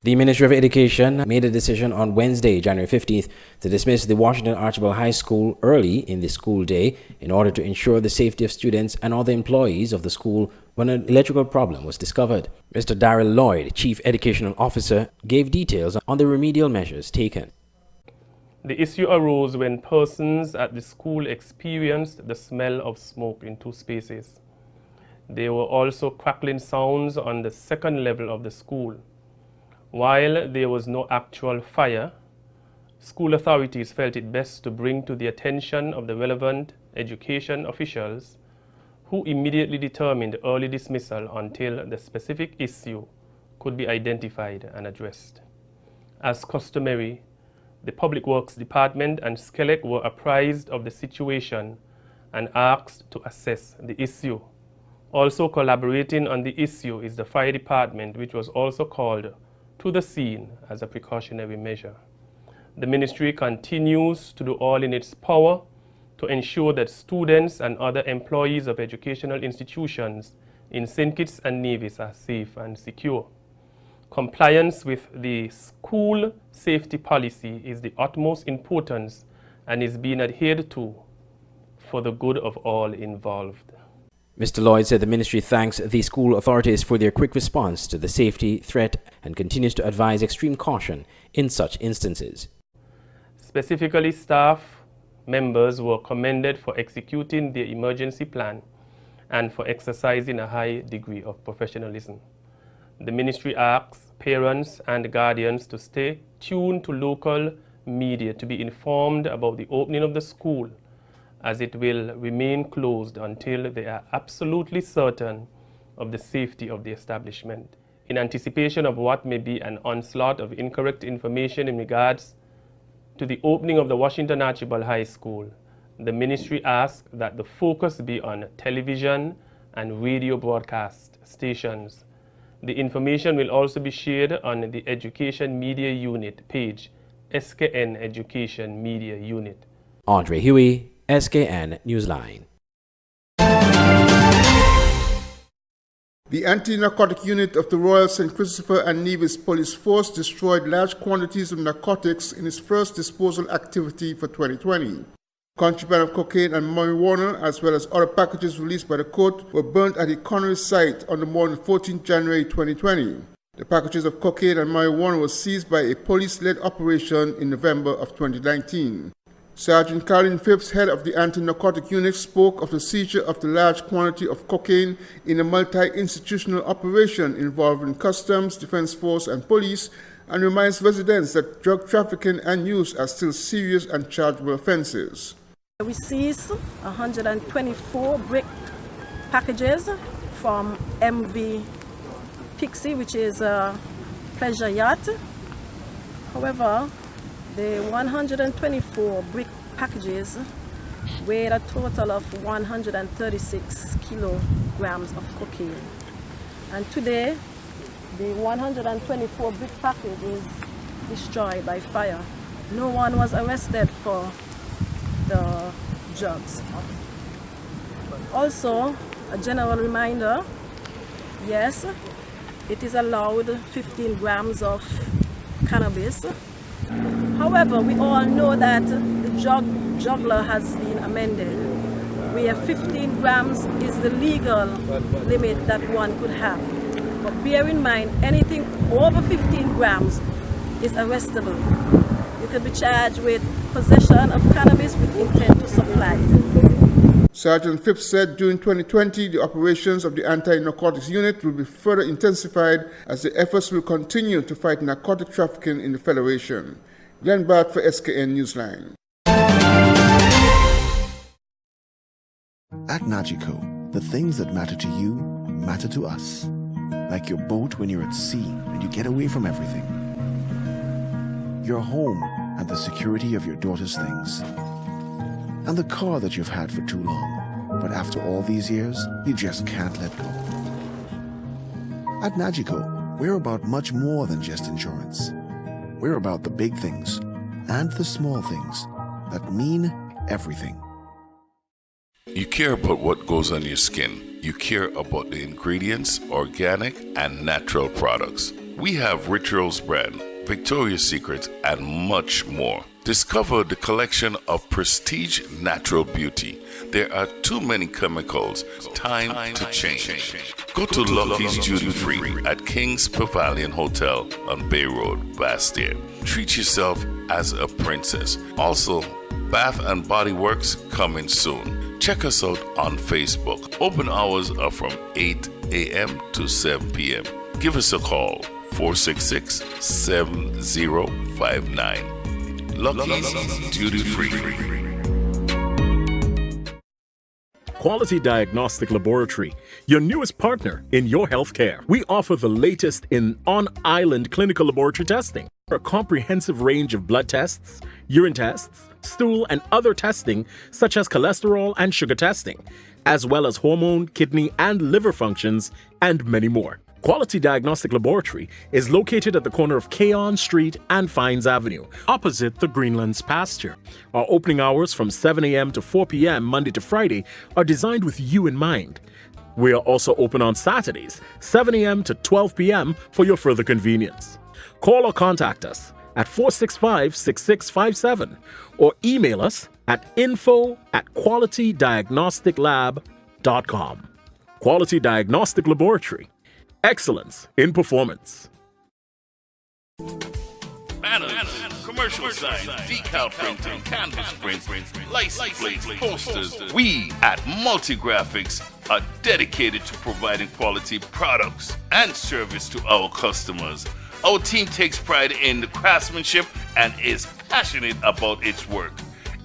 The Ministry of Education made a decision on Wednesday, January 15th, to dismiss the Washington Archibald High School early in the school day in order to ensure the safety of students and other employees of the school when an electrical problem was discovered. Mr. Darrell Lloyd, Chief Educational Officer, gave details on the remedial measures taken. The issue arose when persons at the school experienced the smell of smoke in two spaces. There were also crackling sounds on the second level of the school. While there was no actual fire, school authorities felt it best to bring to the attention of the relevant education officials, who immediately determined early dismissal until the specific issue could be identified and addressed. As customary, the Public Works Department and SCELEC were apprised of the situation and asked to assess the issue. Also collaborating on the issue is the Fire Department, which was also called to the scene as a precautionary measure. The ministry continues to do all in its power to ensure that students and other employees of educational institutions in St. Kitts and Nevis are safe and secure. Compliance with the school safety policy is the utmost importance and is being adhered to for the good of all involved. Mr. Lloyd said the ministry thanks the school authorities for their quick response to the safety threat and continues to advise extreme caution in such instances. Specifically, staff members were commended for executing their emergency plan and for exercising a high degree of professionalism. The ministry asks parents and guardians to stay tuned to local media to be informed about the opening of the school, as it will remain closed until they are absolutely certain of the safety of the establishment. In anticipation of what may be an onslaught of incorrect information in regards to the opening of the Washington Archibald High School, the ministry asks that the focus be on television and radio broadcast stations. The information will also be shared on the Education Media Unit page, Skn Education Media Unit. Andre Huey, Skn Newsline. The anti-narcotic unit of the Royal St. Christopher and Nevis Police Force destroyed large quantities of narcotics in its first disposal activity for 2020. Contraband of cocaine and marijuana, as well as other packages released by the court, were burnt at the Connery site on the morning of 14 January 2020. The packages of cocaine and marijuana were seized by a police-led operation in November of 2019. Sergeant Colin Phipps, head of the anti-narcotic unit, spoke of the seizure of the large quantity of cocaine in a multi-institutional operation involving customs, defense force, and police, and reminds residents that drug trafficking and use are still serious and chargeable offenses. We seized 124 brick packages from MV Pixie, which is a pleasure yacht. However, the 124 brick packages weighed a total of 136 kilograms of cocaine. And today, the 124 brick package is destroyed by fire. No one was arrested for the drugs. Also, a general reminder, yes, it is allowed 15 grams of cannabis. However, we all know that the juggler has been amended, where 15 grams is the legal limit that one could have. But bear in mind, anything over 15 grams is arrestable. You could be charged with possession of cannabis with intent to supply. Sergeant Phipps said during 2020, the operations of the anti-narcotics unit will be further intensified as the efforts will continue to fight narcotic trafficking in the Federation. Glenn Bart for Skn Newsline. At Nagico, the things that matter to you matter to us. Like your boat when you're at sea and you get away from everything. Your home and the security of your daughter's things. And the car that you've had for too long, but after all these years, you just can't let go. At Nagico, we're about much more than just insurance. We're about the big things and the small things that mean everything. You care about what goes on your skin. You care about the ingredients, organic and natural products. We have Rituals Brand, Victoria's Secret, and much more. Discover the collection of prestige natural beauty. There are too many chemicals. Time to change. Go to Lucky's Duty Free at King's Pavilion Hotel on Bay Road, Bastille. Treat yourself as a princess. Also, Bath and Body Works coming soon. Check us out on Facebook. Open hours are from 8 a.m. to 7 p.m. Give us a call, 466-7059. Lucky's Duty Free. Quality Diagnostic Laboratory, your newest partner in your healthcare. We offer the latest in on-island clinical laboratory testing. A comprehensive range of blood tests, urine tests, stool and other testing such as cholesterol and sugar testing, as well as hormone, kidney and liver functions, and many more. Quality Diagnostic Laboratory is located at the corner of Keon Street and Fines Avenue, opposite the Greenlands pasture. Our opening hours from 7 a.m. to 4 p.m. Monday to Friday are designed with you in mind. We are also open on Saturdays, 7 a.m. to 12 p.m. for your further convenience. Call or contact us at 465-6657 or email us at info@qualitydiagnosticlab.com. Quality Diagnostic Laboratory. Excellence in performance. Banners, commercial signs, decal printing, canvas prints, license plates, posters. We at Multigraphics are dedicated to providing quality products and service to our customers. Our team takes pride in the craftsmanship and is passionate about its work.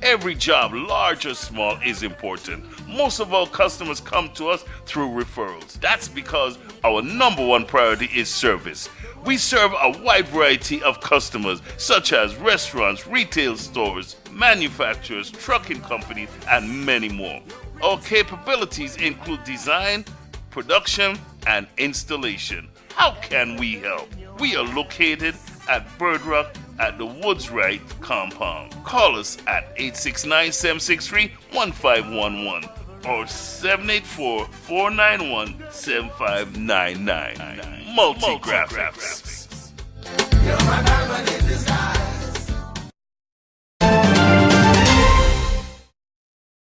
Every job, large or small, is important. Most of our customers come to us through referrals. That's because our number one priority is service. We serve a wide variety of customers, such as restaurants, retail stores, manufacturers, trucking companies, and many more. Our capabilities include design, production, and installation. How can we help? We are located at Bird Rock at the Woods Right compound. Call us at 869-763-1511 or 784-491-7599. Multigraphics.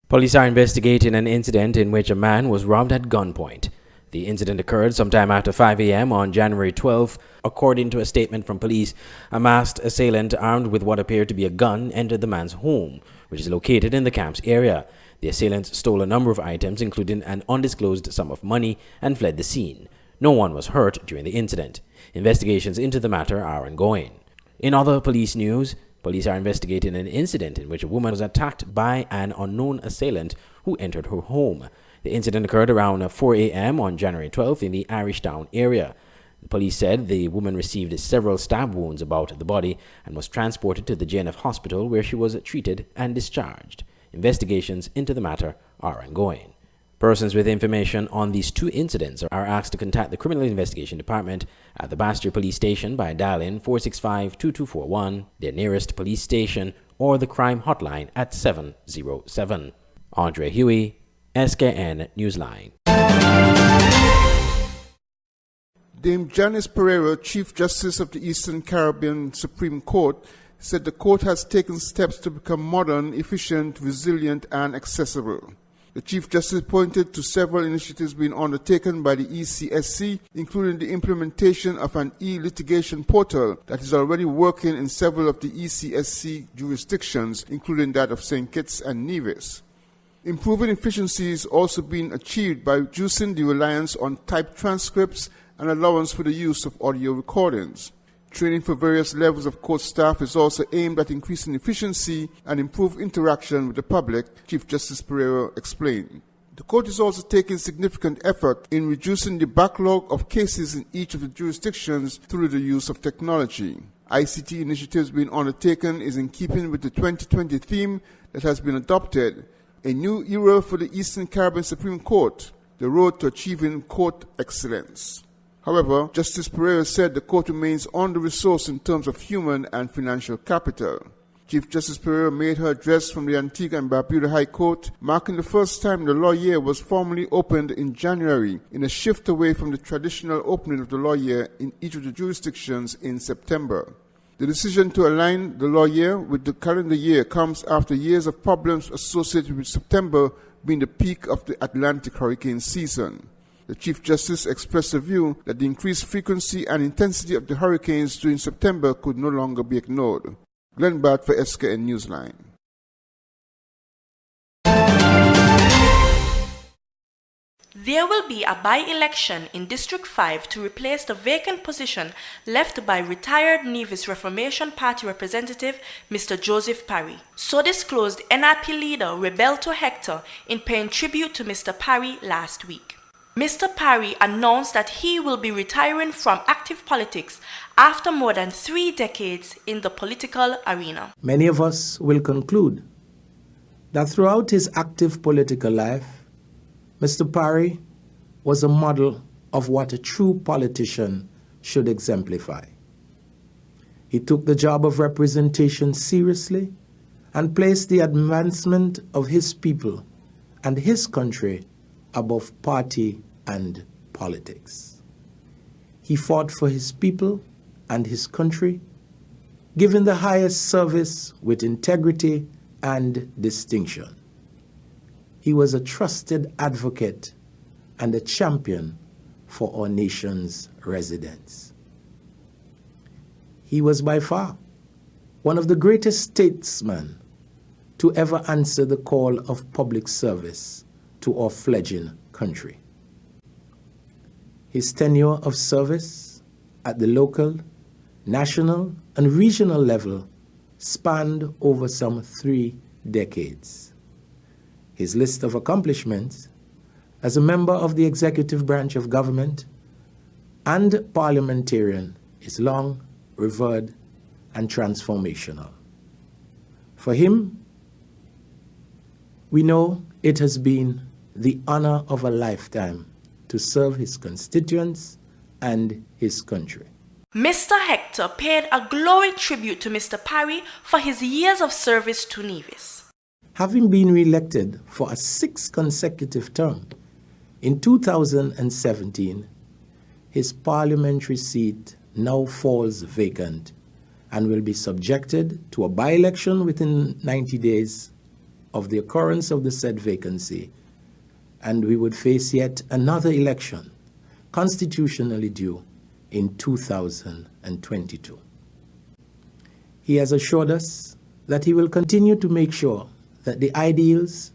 Police are investigating an incident in which a man was robbed at gunpoint. The incident occurred sometime after 5 a.m. on January 12th. According to a statement from police, a masked assailant armed with what appeared to be a gun entered the man's home, which is located in the Camps area. The assailant stole a number of items, including an undisclosed sum of money, and fled the scene. No one was hurt during the incident. Investigations into the matter are ongoing. In other police news, police are investigating an incident in which a woman was attacked by an unknown assailant who entered her home. The incident occurred around 4 a.m. on January 12th in the Irishtown area. The police said the woman received several stab wounds about the body and was transported to the JNF hospital where she was treated and discharged. Investigations into the matter are ongoing. Persons with information on these two incidents are asked to contact the Criminal Investigation Department at the Bastille Police Station by dialing 465-2241, their nearest police station, or the crime hotline at 707. Andre Huey, Skn Newsline. Dame Janice Pereira, Chief Justice of the Eastern Caribbean Supreme Court, said the court has taken steps to become modern, efficient, resilient, and accessible. The Chief Justice pointed to several initiatives being undertaken by the ECSC, including the implementation of an e-litigation portal that is already working in several of the ECSC jurisdictions, including that of St. Kitts and Nevis. Improving efficiency is also being achieved by reducing the reliance on typed transcripts and allowance for the use of audio recordings. Training for various levels of court staff is also aimed at increasing efficiency and improved interaction with the public, Chief Justice Pereira explained. The court is also taking significant effort in reducing the backlog of cases in each of the jurisdictions through the use of technology. ICT initiatives being undertaken is in keeping with the 2020 theme that has been adopted, a new era for the Eastern Caribbean Supreme Court, the road to achieving court excellence. However, Justice Pereira said the court remains under-resourced in terms of human and financial capital. Chief Justice Pereira made her address from the Antigua and Barbuda High Court, marking the first time the law year was formally opened in January, in a shift away from the traditional opening of the law year in each of the jurisdictions in September. The decision to align the law year with the calendar year comes after years of problems associated with September being the peak of the Atlantic hurricane season. The Chief Justice expressed a view that the increased frequency and intensity of the hurricanes during September could no longer be ignored. Glenn Bart for Skn Newsline. There will be a by-election in District 5 to replace the vacant position left by retired Nevis Reformation Party representative Mr. Joseph Parry. So disclosed NRP leader Roberto Hector in paying tribute to Mr. Parry last week. Mr. Parry announced that he will be retiring from active politics after more than 3 decades in the political arena. Many of us will conclude that throughout his active political life, Mr. Parry was a model of what a true politician should exemplify. He took the job of representation seriously and placed the advancement of his people and his country above party and politics. He fought for his people and his country, giving the highest service with integrity and distinction. He was a trusted advocate and a champion for our nation's residents. He was by far one of the greatest statesmen to ever answer the call of public service to our fledgling country. His tenure of service at the local, national, and regional level spanned over some 3 decades. His list of accomplishments as a member of the executive branch of government and parliamentarian is long, revered, and transformational. For him, we know it has been the honor of a lifetime to serve his constituents and his country. Mr. Hector paid a glowing tribute to Mr. Parry for his years of service to Nevis. Having been re-elected for a 6th consecutive term, in 2017, his parliamentary seat now falls vacant and will be subjected to a by-election within 90 days of the occurrence of the said vacancy, and we would face yet another election, constitutionally due in 2022. He has assured us that he will continue to make sure that the ideals,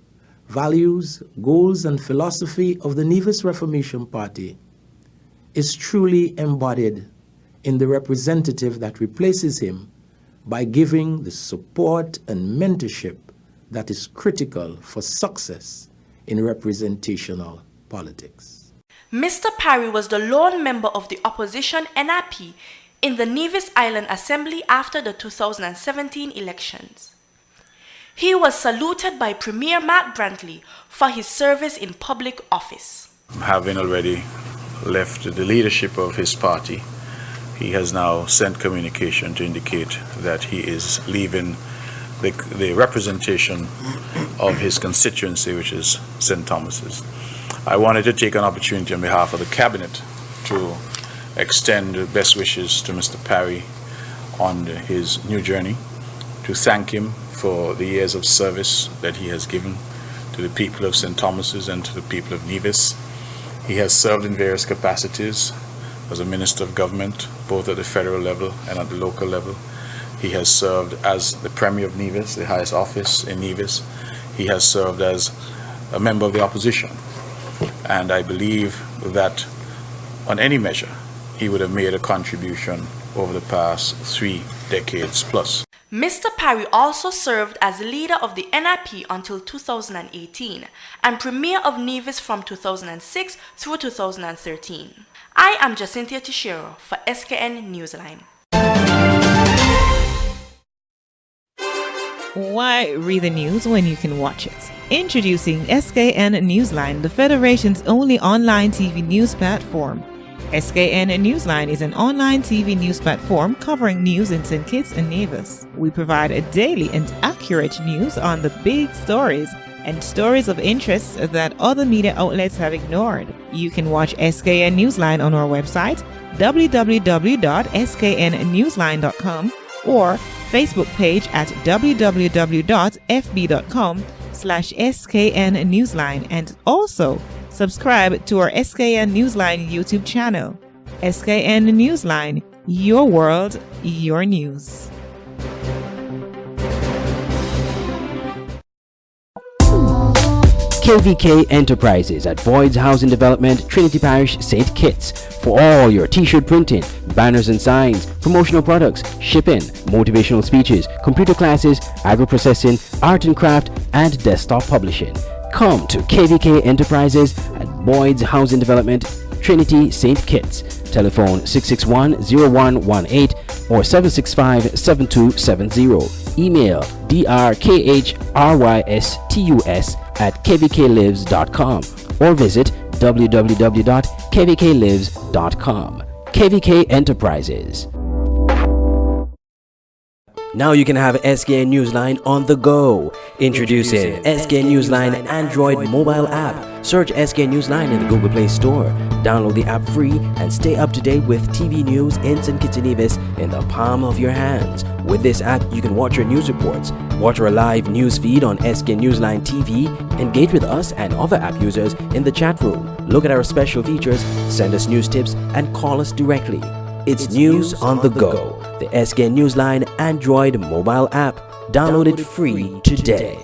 values, goals, and philosophy of the Nevis Reformation Party is truly embodied in the representative that replaces him by giving the support and mentorship that is critical for success in representational politics. Mr. Parry was the lone member of the opposition NRP in the Nevis Island Assembly after the 2017 elections. He was saluted by Premier Mark Brantley for his service in public office. Having already left the leadership of his party, he has now sent communication to indicate that he is leaving the representation of his constituency, which is St. Thomas's. I wanted to take an opportunity on behalf of the Cabinet to extend best wishes to Mr. Parry on his new journey, to thank him for the years of service that he has given to the people of St. Thomas's and to the people of Nevis. He has served in various capacities as a Minister of Government, both at the federal level and at the local level. He has served as the Premier of Nevis, the highest office in Nevis. He has served as a member of the opposition. And I believe that on any measure, he would have made a contribution over the past 3 decades plus. Mr. Parry also served as leader of the NRP until 2018 and Premier of Nevis from 2006 through 2013. I am Jacinthia Tishiro for Skn Newsline. Why read the news when you can watch it? Introducing Skn Newsline, the Federation's only online TV news platform. SKN Newsline is an online TV news platform covering news in St. Kitts and Nevis. We provide a daily and accurate news on the big stories and stories of interest that other media outlets have ignored. You can watch SKN Newsline on our website, www.sknnewsline.com, or Facebook page at www.fb.com/SKN Newsline, and also subscribe to our SKN Newsline YouTube channel. SKN Newsline, your world, your news. KVK Enterprises at Boyd's Housing Development, Trinity Parish, St. Kitts. For all your t-shirt printing, banners and signs, promotional products, shipping, motivational speeches, computer classes, agro-processing, art and craft, and desktop publishing. Come to KVK Enterprises at Boyd's Housing Development, Trinity, St. Kitts. Telephone 661-0118 or 765-7270. Email drkhrystus@kvklives.com or visit www.kvklives.com. KVK Enterprises. Now you can have Skn Newsline on the go. Introducing Skn Newsline Android mobile app. Search Skn Newsline in the Google Play Store. Download the app free and stay up to date with TV news in St. Kitts and Nevis in the palm of your hands. With this app, you can watch your news reports, watch our live news feed on Skn Newsline TV, engage with us and other app users in the chat room, look at our special features, send us news tips, and call us directly. It's news on the go. The Skn Newsline Android mobile app. Download it free today.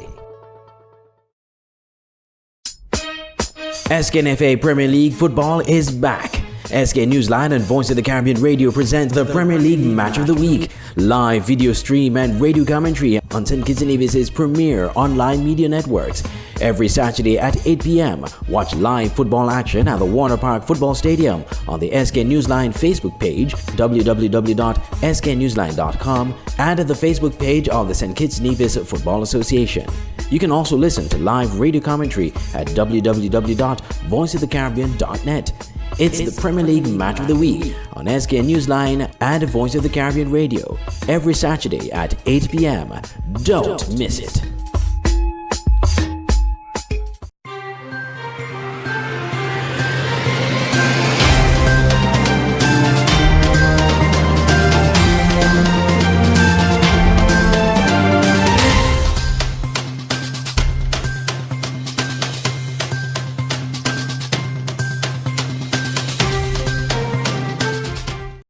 SKNFA Premier League football is back. Skn Newsline and Voice of the Caribbean Radio presents the Premier League Match of the Week. Live video stream and radio commentary on St. Kitts and Nevis' premier online media networks. Every Saturday at 8 p.m. Watch live football action at the Warner Park Football Stadium on the Skn Newsline Facebook page, www.sknnewsline.com, and at the Facebook page of the St. Kitts Nevis Football Association. You can also listen to live radio commentary at www.voiceofthecaribbean.net. It's the Premier League Match of the Week on Skn Newsline and Voice of the Caribbean Radio every Saturday at 8 p.m. Don't miss it.